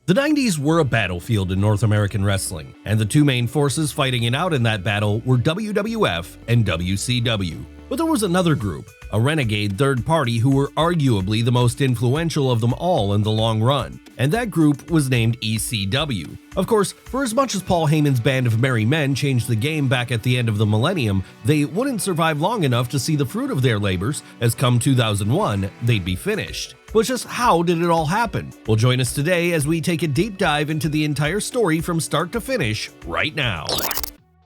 The 90s were a battlefield in North American wrestling, and the two main forces fighting it out in that battle were WWF and WCW. But there was another group, a renegade third party who were arguably the most influential of them all in the long run, and that group was named ECW. Of course, for as much as Paul Heyman's Band of Merry Men changed the game back at the end of the millennium, they wouldn't survive long enough to see the fruit of their labors, as come 2001, they'd be finished. But just how did it all happen? Well, join us today as we take a deep dive into the entire story from start to finish right now.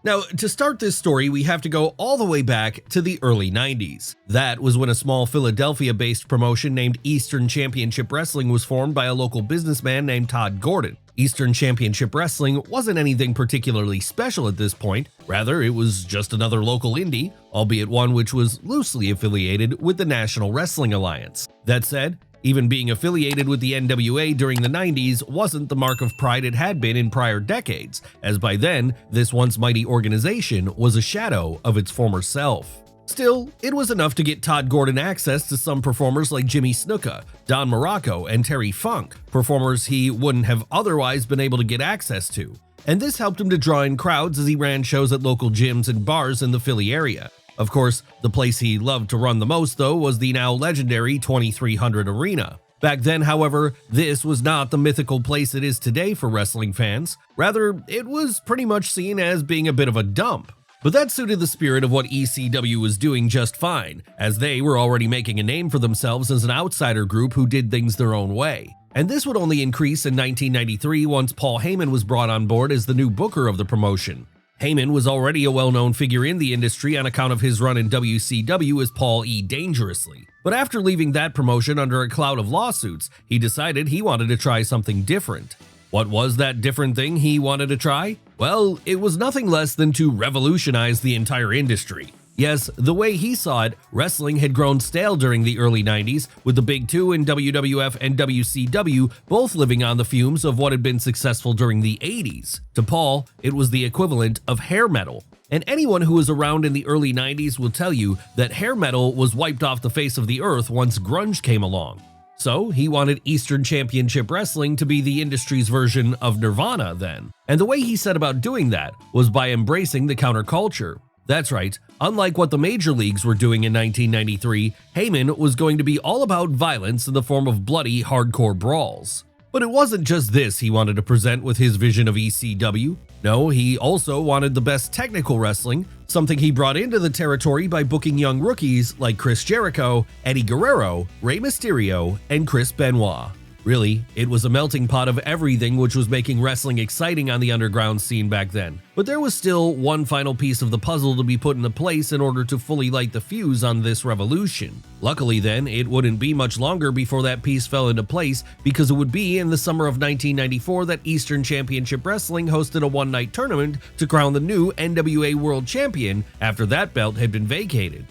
Now, to start this story, we have to go all the way back to the early 90s. That was when a small Philadelphia-based promotion named Eastern Championship Wrestling was formed by a local businessman named Todd Gordon. Eastern Championship Wrestling wasn't anything particularly special at this point, rather it was just another local indie, albeit one which was loosely affiliated with the National Wrestling Alliance. That said, even being affiliated with the NWA during the 90s wasn't the mark of pride it had been in prior decades, as by then, this once mighty organization was a shadow of its former self. Still, it was enough to get Todd Gordon access to some performers like Jimmy Snuka, Don Morocco, and Terry Funk, performers he wouldn't have otherwise been able to get access to. And this helped him to draw in crowds as he ran shows at local gyms and bars in the Philly area. Of course, the place he loved to run the most, though, was the now legendary 2300 Arena. Back then, however, this was not the mythical place it is today for wrestling fans. Rather, it was pretty much seen as being a bit of a dump. But that suited the spirit of what ECW was doing just fine, as they were already making a name for themselves as an outsider group who did things their own way. And this would only increase in 1993 once Paul Heyman was brought on board as the new booker of the promotion. Heyman was already a well-known figure in the industry on account of his run in WCW as Paul E. Dangerously. But after leaving that promotion under a cloud of lawsuits, he decided he wanted to try something different. What was that different thing he wanted to try? Well, it was nothing less than to revolutionize the entire industry. Yes, the way he saw it, wrestling had grown stale during the early 90s, with the big two in WWF and WCW both living on the fumes of what had been successful during the 80s. To Paul, it was the equivalent of hair metal. And anyone who was around in the early 90s will tell you that hair metal was wiped off the face of the earth once grunge came along. So he wanted Eastern Championship Wrestling to be the industry's version of Nirvana then. And the way he set about doing that was by embracing the counterculture. That's right, unlike what the major leagues were doing in 1993, Heyman was going to be all about violence in the form of bloody, hardcore brawls. But it wasn't just this he wanted to present with his vision of ECW. No, he also wanted the best technical wrestling, something he brought into the territory by booking young rookies like Chris Jericho, Eddie Guerrero, Rey Mysterio, and Chris Benoit. Really, it was a melting pot of everything which was making wrestling exciting on the underground scene back then. But there was still one final piece of the puzzle to be put into place in order to fully light the fuse on this revolution. Luckily then, it wouldn't be much longer before that piece fell into place, because it would be in the summer of 1994 that Eastern Championship Wrestling hosted a one-night tournament to crown the new NWA World Champion after that belt had been vacated.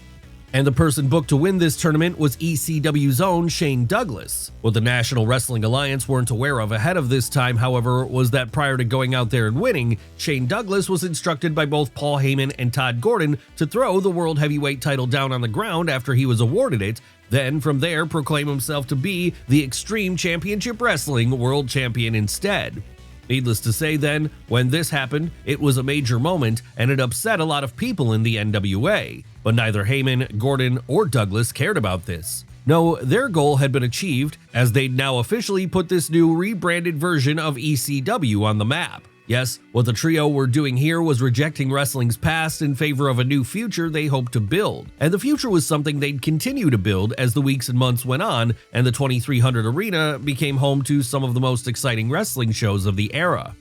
And the person booked to win this tournament was ECW's own Shane Douglas. What the National Wrestling Alliance weren't aware of ahead of this time, however, was that prior to going out there and winning, Shane Douglas was instructed by both Paul Heyman and Todd Gordon to throw the World Heavyweight title down on the ground after he was awarded it, then from there proclaim himself to be the Extreme Championship Wrestling World Champion instead. Needless to say then, when this happened, it was a major moment and it upset a lot of people in the NWA. But neither Heyman, Gordon, or Douglas cared about this. No, their goal had been achieved, as they'd now officially put this new rebranded version of ECW on the map. Yes, what the trio were doing here was rejecting wrestling's past in favor of a new future they hoped to build. And the future was something they'd continue to build as the weeks and months went on, and the 2300 Arena became home to some of the most exciting wrestling shows of the era.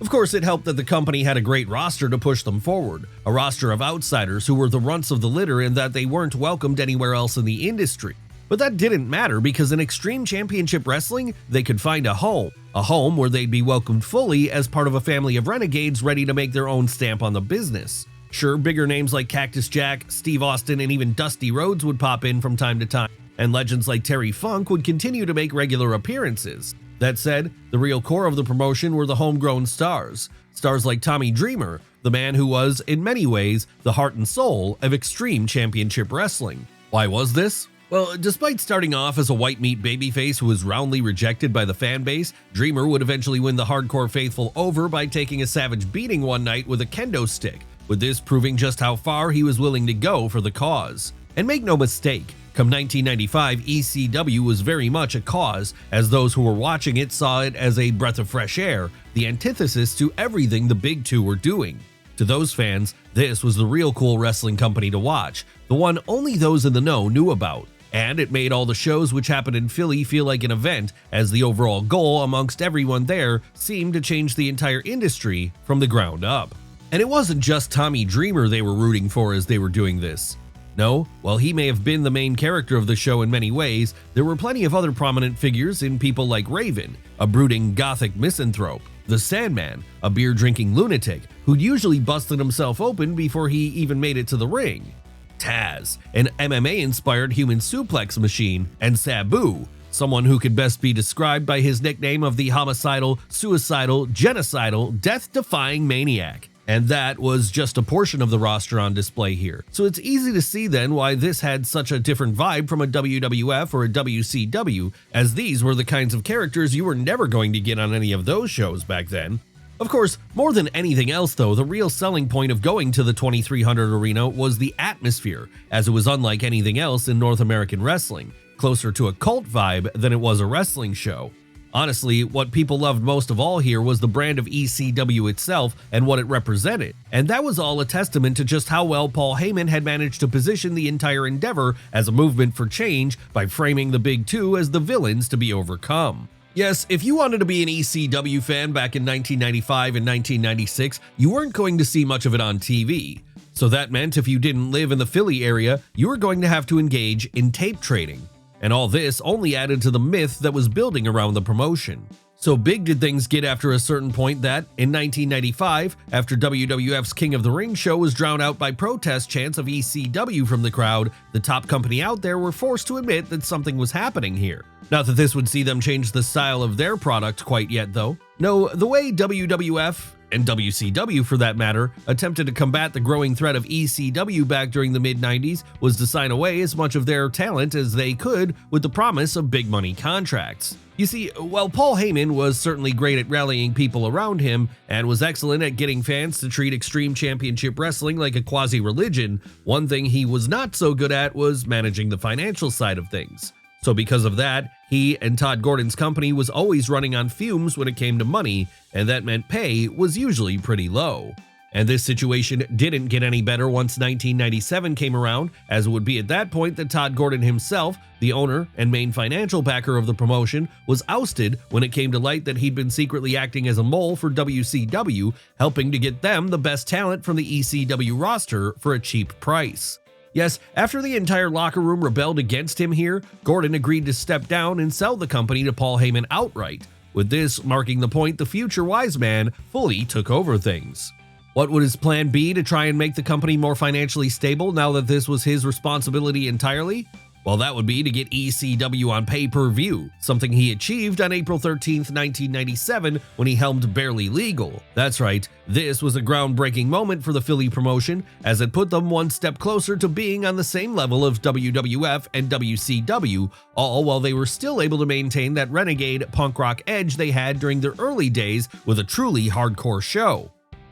Of course, it helped that the company had a great roster to push them forward, a roster of outsiders who were the runts of the litter and that they weren't welcomed anywhere else in the industry. But that didn't matter, because in Extreme Championship Wrestling, they could find a home where they'd be welcomed fully as part of a family of renegades ready to make their own stamp on the business. Sure, bigger names like Cactus Jack, Steve Austin, and even Dusty Rhodes would pop in from time to time, and legends like Terry Funk would continue to make regular appearances. That said, the real core of the promotion were the homegrown stars. Stars like Tommy Dreamer, the man who was, in many ways, the heart and soul of Extreme Championship Wrestling. Why was this? Well, despite starting off as a white meat babyface who was roundly rejected by the fan base, Dreamer would eventually win the hardcore faithful over by taking a savage beating one night with a kendo stick, with this proving just how far he was willing to go for the cause. And make no mistake, come 1995, ECW was very much a cause, as those who were watching it saw it as a breath of fresh air, the antithesis to everything the big two were doing. To those fans, this was the real cool wrestling company to watch, the one only those in the know knew about. And it made all the shows which happened in Philly feel like an event, as the overall goal amongst everyone there seemed to change the entire industry from the ground up. And it wasn't just Tommy Dreamer they were rooting for as they were doing this. No, while he may have been the main character of the show in many ways, there were plenty of other prominent figures in people like Raven, a brooding gothic misanthrope, the Sandman, a beer-drinking lunatic who'd usually busted himself open before he even made it to the ring, Taz, an MMA-inspired human suplex machine, and Sabu, someone who could best be described by his nickname of the homicidal, suicidal, genocidal, death-defying maniac. And that was just a portion of the roster on display here. So it's easy to see then why this had such a different vibe from a WWF or a WCW, as these were the kinds of characters you were never going to get on any of those shows back then. Of course, more than anything else though, the real selling point of going to the 2300 Arena was the atmosphere, as it was unlike anything else in North American wrestling, closer to a cult vibe than it was a wrestling show. Honestly, what people loved most of all here was the brand of ECW itself and what it represented, and that was all a testament to just how well Paul Heyman had managed to position the entire endeavor as a movement for change by framing the big two as the villains to be overcome. Yes, if you wanted to be an ECW fan back in 1995 and 1996, you weren't going to see much of it on TV. So that meant if you didn't live in the Philly area, you were going to have to engage in tape trading. And all this only added to the myth that was building around the promotion. So big did things get after a certain point that, in 1995, after WWF's King of the Ring show was drowned out by protest chants of ECW from the crowd, the top company out there were forced to admit that something was happening here. Not that this would see them change the style of their product quite yet though. No, the way WWF, and WCW for that matter, attempted to combat the growing threat of ECW back during the mid-90s was to sign away as much of their talent as they could with the promise of big money contracts. You see, while Paul Heyman was certainly great at rallying people around him and was excellent at getting fans to treat Extreme Championship Wrestling like a quasi-religion, one thing he was not so good at was managing the financial side of things. So because of that, he and Todd Gordon's company was always running on fumes when it came to money, and that meant pay was usually pretty low. And this situation didn't get any better once 1997 came around, as it would be at that point that Todd Gordon himself, the owner and main financial backer of the promotion, was ousted when it came to light that he'd been secretly acting as a mole for WCW, helping to get them the best talent from the ECW roster for a cheap price. Yes, after the entire locker room rebelled against him here, Gordon agreed to step down and sell the company to Paul Heyman outright, with this marking the point the future wise man fully took over things. What would his plan be to try and make the company more financially stable now that this was his responsibility entirely? Well, that would be to get ECW on pay-per-view, something he achieved on April 13th, 1997 when he helmed Barely Legal. That's right, this was a groundbreaking moment for the Philly promotion, as it put them one step closer to being on the same level of WWF and WCW, all while they were still able to maintain that renegade punk rock edge they had during their early days with a truly hardcore show.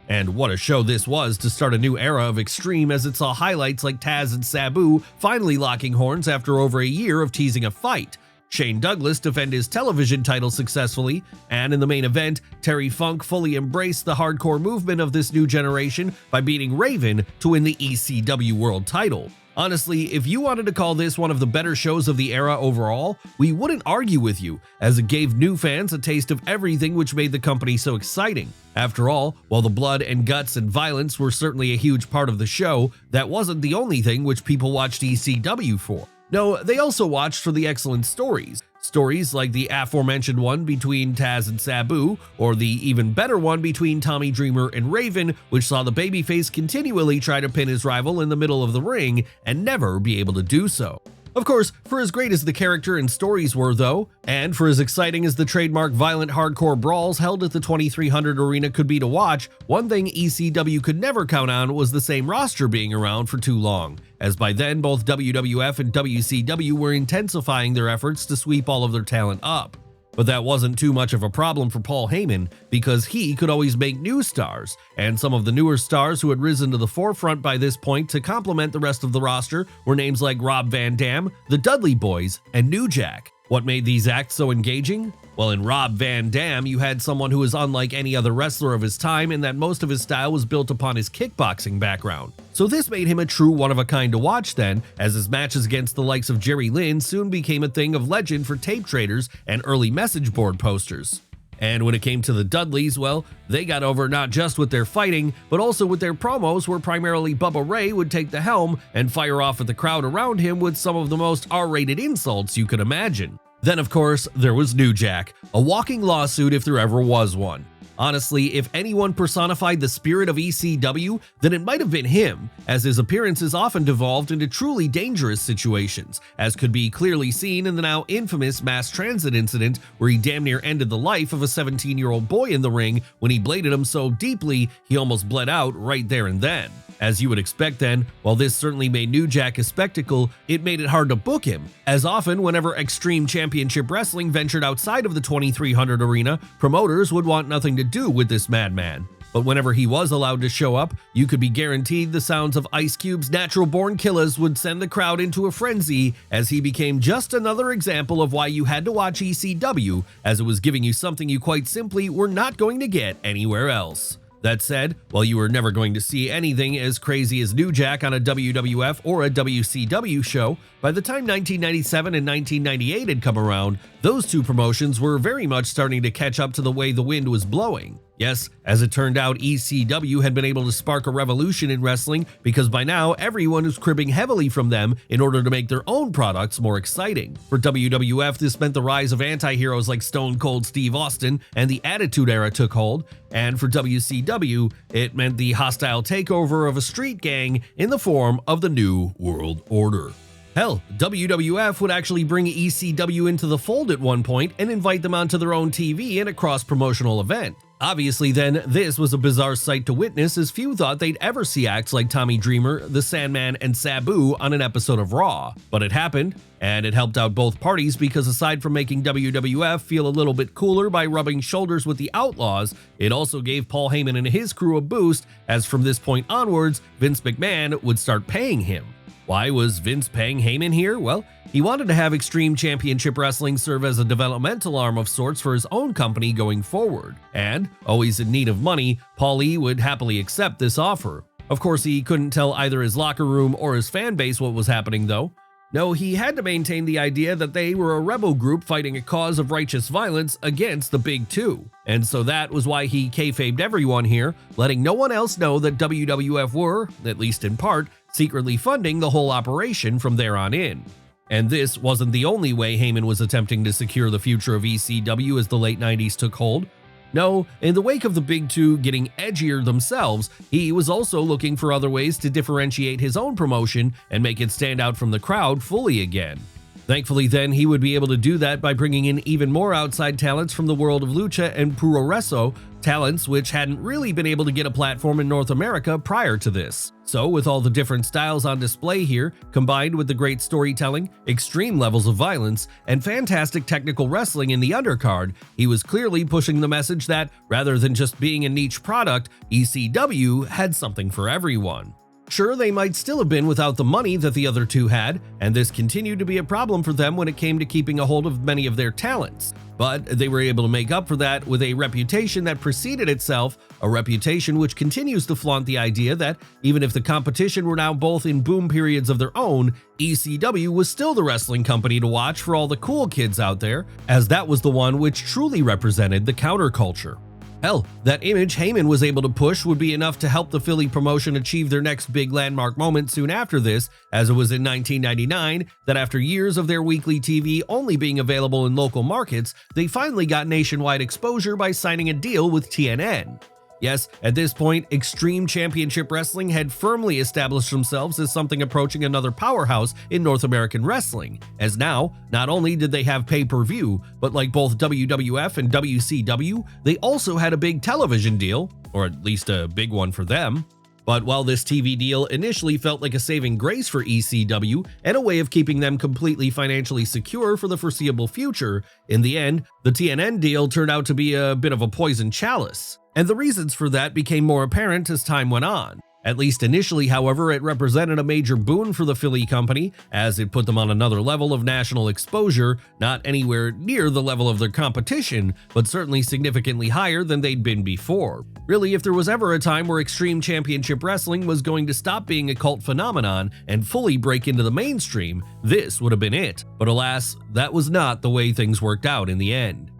And what a show this was to start a new era of Extreme, as it saw highlights like Taz and Sabu finally locking horns after over a year of teasing a fight, Shane Douglas defend his television title successfully, and in the main event, Terry Funk fully embraced the hardcore movement of this new generation by beating Raven to win the ECW World title. Honestly, if you wanted to call this one of the better shows of the era overall, we wouldn't argue with you, as it gave new fans a taste of everything which made the company so exciting. After all, while the blood and guts and violence were certainly a huge part of the show, that wasn't the only thing which people watched ECW for. No, they also watched for the excellent stories. Stories like the aforementioned one between Taz and Sabu, or the even better one between Tommy Dreamer and Raven, which saw the babyface continually try to pin his rival in the middle of the ring and never be able to do so. Of course, for as great as the character and stories were though, and for as exciting as the trademark violent hardcore brawls held at the 2300 arena could be to watch, one thing ECW could never count on was the same roster being around for too long, as by then both WWF and WCW were intensifying their efforts to sweep all of their talent up. But that wasn't too much of a problem for Paul Heyman, because he could always make new stars, and some of the newer stars who had risen to the forefront by this point to complement the rest of the roster were names like Rob Van Dam, the Dudley Boys, and New Jack. What made these acts so engaging? Well, in Rob Van Dam, you had someone who was unlike any other wrestler of his time in that most of his style was built upon his kickboxing background. So this made him a true one-of-a-kind to watch then, as his matches against the likes of Jerry Lynn soon became a thing of legend for tape traders and early message board posters. And when it came to the Dudleys, well, they got over not just with their fighting, but also with their promos where primarily Bubba Ray would take the helm and fire off at the crowd around him with some of the most R-rated insults you could imagine. Then of course, there was New Jack, a walking lawsuit if there ever was one. Honestly, if anyone personified the spirit of ECW, then it might have been him, as his appearances often devolved into truly dangerous situations, as could be clearly seen in the now infamous mass transit incident where he damn near ended the life of a 17-year-old boy in the ring when he bladed him so deeply he almost bled out right there and then. As you would expect then, while this certainly made New Jack a spectacle, it made it hard to book him, as often whenever Extreme Championship Wrestling ventured outside of the 2300 arena, promoters would want nothing to do with this madman. But whenever he was allowed to show up, you could be guaranteed the sounds of Ice Cube's Natural Born Killers would send the crowd into a frenzy, as he became just another example of why you had to watch ECW, as it was giving you something you quite simply were not going to get anywhere else. That said, while you were never going to see anything as crazy as New Jack on a WWF or a WCW show, by the time 1997 and 1998 had come around, those two promotions were very much starting to catch up to the way the wind was blowing. Yes, as it turned out, ECW had been able to spark a revolution in wrestling because by now everyone was cribbing heavily from them in order to make their own products more exciting. For WWF, this meant the rise of anti-heroes like Stone Cold Steve Austin and the Attitude Era took hold, and for WCW, it meant the hostile takeover of a street gang in the form of the New World Order. Hell, WWF would actually bring ECW into the fold at one point and invite them onto their own TV in a cross-promotional event. Obviously then, this was a bizarre sight to witness, as few thought they'd ever see acts like Tommy Dreamer, The Sandman, and Sabu on an episode of Raw. But it happened, and it helped out both parties because aside from making WWF feel a little bit cooler by rubbing shoulders with the Outlaws, it also gave Paul Heyman and his crew a boost, as from this point onwards, Vince McMahon would start paying him. Why was Vince paying Heyman here? Well, he wanted to have Extreme Championship Wrestling serve as a developmental arm of sorts for his own company going forward. And, always in need of money, Paulie would happily accept this offer. Of course, he couldn't tell either his locker room or his fan base what was happening though. No, he had to maintain the idea that they were a rebel group fighting a cause of righteous violence against the Big Two. And so that was why he kayfabed everyone here, letting no one else know that WWF were, at least in part, secretly funding the whole operation from there on in. And this wasn't the only way Heyman was attempting to secure the future of ECW as the late 90s took hold. No, in the wake of the Big Two getting edgier themselves, he was also looking for other ways to differentiate his own promotion and make it stand out from the crowd fully again. Thankfully then, he would be able to do that by bringing in even more outside talents from the world of lucha and puroreso, talents which hadn't really been able to get a platform in North America prior to this. So with all the different styles on display here, combined with the great storytelling, extreme levels of violence, and fantastic technical wrestling in the undercard, he was clearly pushing the message that, rather than just being a niche product, ECW had something for everyone. Sure, they might still have been without the money that the other two had, and this continued to be a problem for them when it came to keeping a hold of many of their talents. But they were able to make up for that with a reputation that preceded itself, a reputation which continues to flaunt the idea that even if the competition were now both in boom periods of their own, ECW was still the wrestling company to watch for all the cool kids out there, as that was the one which truly represented the counterculture. Hell, that image Heyman was able to push would be enough to help the Philly promotion achieve their next big landmark moment soon after this, as it was in 1999 that after years of their weekly TV only being available in local markets, they finally got nationwide exposure by signing a deal with TNN. Yes, at this point, Extreme Championship Wrestling had firmly established themselves as something approaching another powerhouse in North American wrestling, as now, not only did they have pay-per-view, but like both WWF and WCW, they also had a big television deal, or at least a big one for them. But while this TV deal initially felt like a saving grace for ECW and a way of keeping them completely financially secure for the foreseeable future, in the end, the TNN deal turned out to be a bit of a poison chalice. And the reasons for that became more apparent as time went on. At least initially, however, it represented a major boon for the Philly company, as it put them on another level of national exposure, not anywhere near the level of their competition, but certainly significantly higher than they'd been before. Really, if there was ever a time where Extreme Championship Wrestling was going to stop being a cult phenomenon and fully break into the mainstream, this would have been it. But alas, that was not the way things worked out in the end.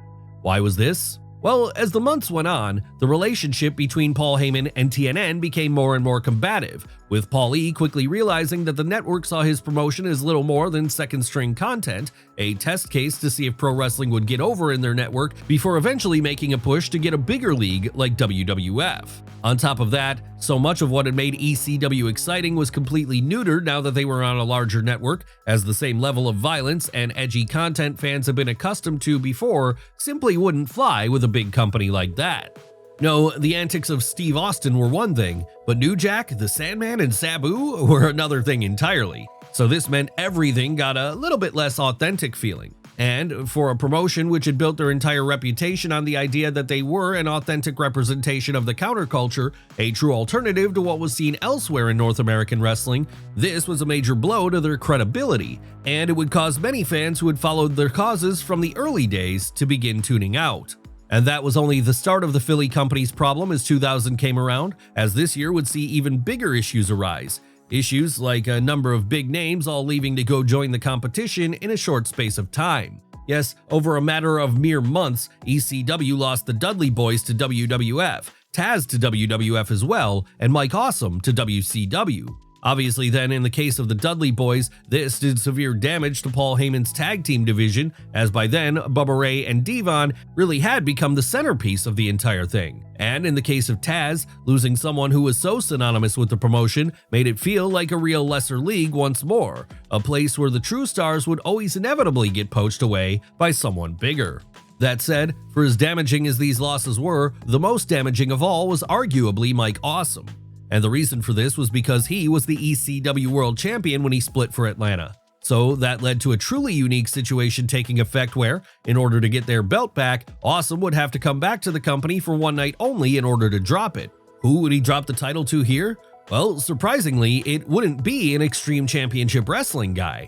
Why was this? Well, as the months went on, the relationship between Paul Heyman and TNN became more and more combative, with Paul E quickly realizing that the network saw his promotion as little more than second-string content, a test case to see if pro wrestling would get over in their network before eventually making a push to get a bigger league like WWF. On top of that, so much of what had made ECW exciting was completely neutered now that they were on a larger network, as the same level of violence and edgy content fans have been accustomed to before simply wouldn't fly with a big company like that. No, the antics of Steve Austin were one thing, but New Jack, the Sandman, and Sabu were another thing entirely. So this meant everything got a little bit less authentic feeling. And for a promotion which had built their entire reputation on the idea that they were an authentic representation of the counterculture, a true alternative to what was seen elsewhere in North American wrestling, this was a major blow to their credibility, and it would cause many fans who had followed their causes from the early days to begin tuning out. And that was only the start of the Philly company's problem as 2000 came around, as this year would see even bigger issues arise. Issues like a number of big names all leaving to go join the competition in a short space of time. Yes, over a matter of mere months, ECW lost the Dudley Boys to WWF, Taz to WWF as well, and Mike Awesome to WCW. Obviously then, in the case of the Dudley Boys, this did severe damage to Paul Heyman's tag team division, as by then, Bubba Ray and Devon really had become the centerpiece of the entire thing. And in the case of Taz, losing someone who was so synonymous with the promotion made it feel like a real lesser league once more, a place where the true stars would always inevitably get poached away by someone bigger. That said, for as damaging as these losses were, the most damaging of all was arguably Mike Awesome. And the reason for this was because he was the ECW World Champion when he split for Atlanta. So that led to a truly unique situation taking effect where, in order to get their belt back, Awesome would have to come back to the company for one night only in order to drop it. Who would he drop the title to here? Well, surprisingly, it wouldn't be an Extreme Championship Wrestling guy.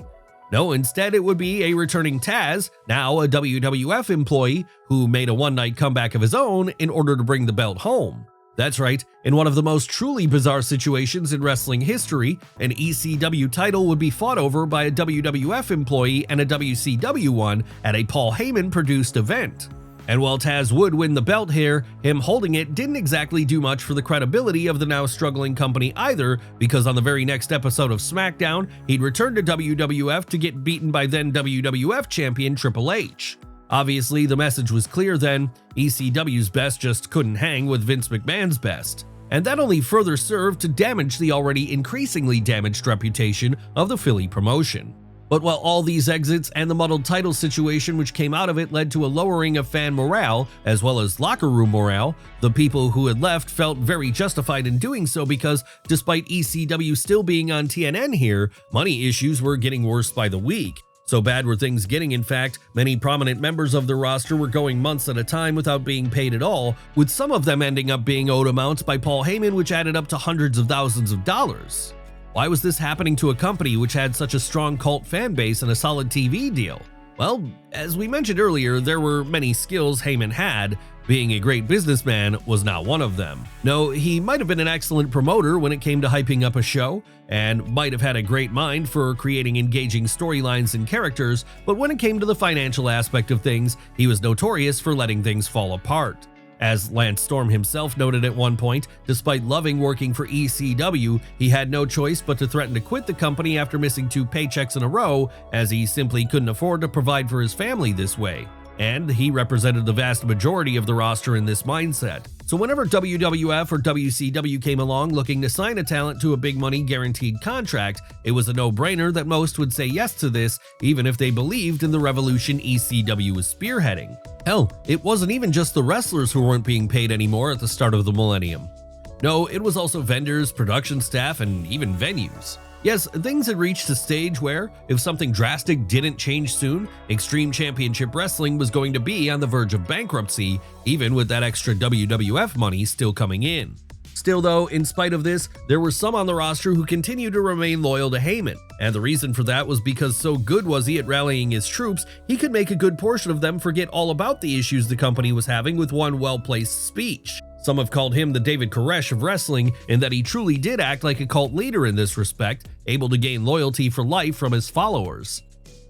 No, instead it would be a returning Taz, now a WWF employee, who made a one-night comeback of his own in order to bring the belt home. That's right, in one of the most truly bizarre situations in wrestling history, an ECW title would be fought over by a WWF employee and a WCW one at a Paul Heyman-produced event. And while Taz would win the belt here, him holding it didn't exactly do much for the credibility of the now struggling company either, because on the very next episode of SmackDown, he'd return to WWF to get beaten by then WWF champion Triple H. Obviously, the message was clear then, ECW's best just couldn't hang with Vince McMahon's best. And that only further served to damage the already increasingly damaged reputation of the Philly promotion. But while all these exits and the muddled title situation which came out of it led to a lowering of fan morale, as well as locker room morale, the people who had left felt very justified in doing so because, despite ECW still being on TNN here, money issues were getting worse by the week. So bad were things getting, in fact, many prominent members of the roster were going months at a time without being paid at all, with some of them ending up being owed amounts by Paul Heyman which added up to hundreds of thousands of dollars. Why was this happening to a company which had such a strong cult fan base and a solid TV deal? Well, as we mentioned earlier, there were many skills Heyman had. Being a great businessman was not one of them. No, he might have been an excellent promoter when it came to hyping up a show, and might have had a great mind for creating engaging storylines and characters, but when it came to the financial aspect of things, he was notorious for letting things fall apart. As Lance Storm himself noted at one point, despite loving working for ECW, he had no choice but to threaten to quit the company after missing 2 paychecks in a row, as he simply couldn't afford to provide for his family this way. and he represented the vast majority of the roster in this mindset. So whenever WWF or WCW came along looking to sign a talent to a big money guaranteed contract, it was a no-brainer that most would say yes to this, even if they believed in the revolution ECW was spearheading. Hell, it wasn't even just the wrestlers who weren't being paid anymore at the start of the millennium. No, it was also vendors, production staff, and even venues. Yes, things had reached a stage where, if something drastic didn't change soon, Extreme Championship Wrestling was going to be on the verge of bankruptcy, even with that extra WWF money still coming in. Still though, in spite of this, there were some on the roster who continued to remain loyal to Heyman, and the reason for that was because so good was he at rallying his troops, he could make a good portion of them forget all about the issues the company was having with one well-placed speech. Some have called him the David Koresh of wrestling, in that he truly did act like a cult leader in this respect, able to gain loyalty for life from his followers.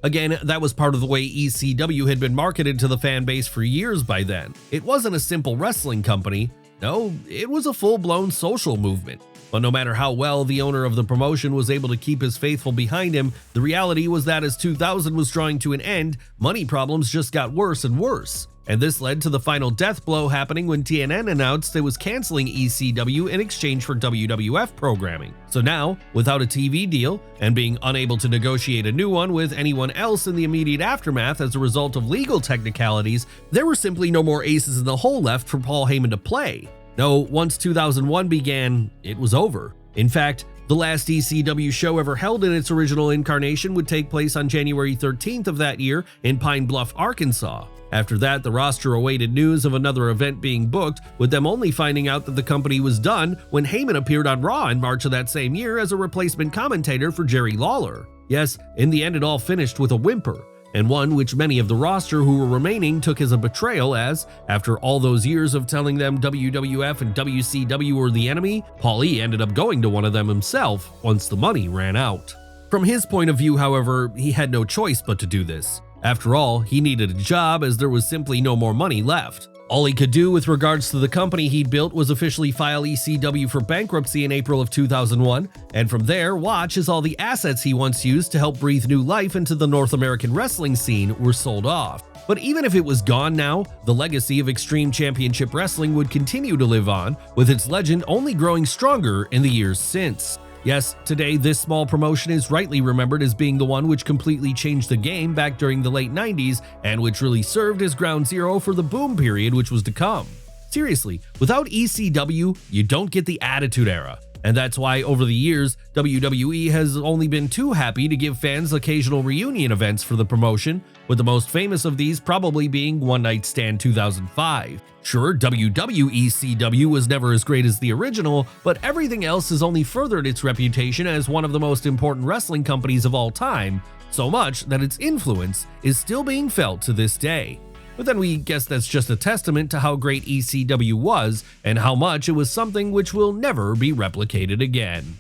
Again, that was part of the way ECW had been marketed to the fan base for years by then. It wasn't a simple wrestling company, no, it was a full-blown social movement. But no matter how well the owner of the promotion was able to keep his faithful behind him, the reality was that as 2000 was drawing to an end, money problems just got worse and worse. And this led to the final death blow happening when TNN announced it was canceling ECW in exchange for WWF programming. So now, without a TV deal, and being unable to negotiate a new one with anyone else in the immediate aftermath as a result of legal technicalities, there were simply no more aces in the hole left for Paul Heyman to play. No, once 2001 began, it was over. In fact, the last ECW show ever held in its original incarnation would take place on January 13th of that year in Pine Bluff, Arkansas. After that, the roster awaited news of another event being booked, with them only finding out that the company was done when Heyman appeared on Raw in March of that same year as a replacement commentator for Jerry Lawler. Yes, in the end it all finished with a whimper, and one which many of the roster who were remaining took as a betrayal as, after all those years of telling them WWF and WCW were the enemy, Paul E ended up going to one of them himself once the money ran out. From his point of view, however, he had no choice but to do this. After all, he needed a job as there was simply no more money left. All he could do with regards to the company he'd built was officially file ECW for bankruptcy in April of 2001, and from there watch as all the assets he once used to help breathe new life into the North American wrestling scene were sold off. But even if it was gone now, the legacy of Extreme Championship Wrestling would continue to live on, with its legend only growing stronger in the years since. Yes, today this small promotion is rightly remembered as being the one which completely changed the game back during the late 90s and which really served as ground zero for the boom period which was to come. Seriously, without ECW, you don't get the Attitude Era. And that's why over the years, WWE has only been too happy to give fans occasional reunion events for the promotion, with the most famous of these probably being One Night Stand 2005. Sure, WWECW was never as great as the original, but everything else has only furthered its reputation as one of the most important wrestling companies of all time, so much that its influence is still being felt to this day. But then we guess that's just a testament to how great ECW was and how much it was something which will never be replicated again.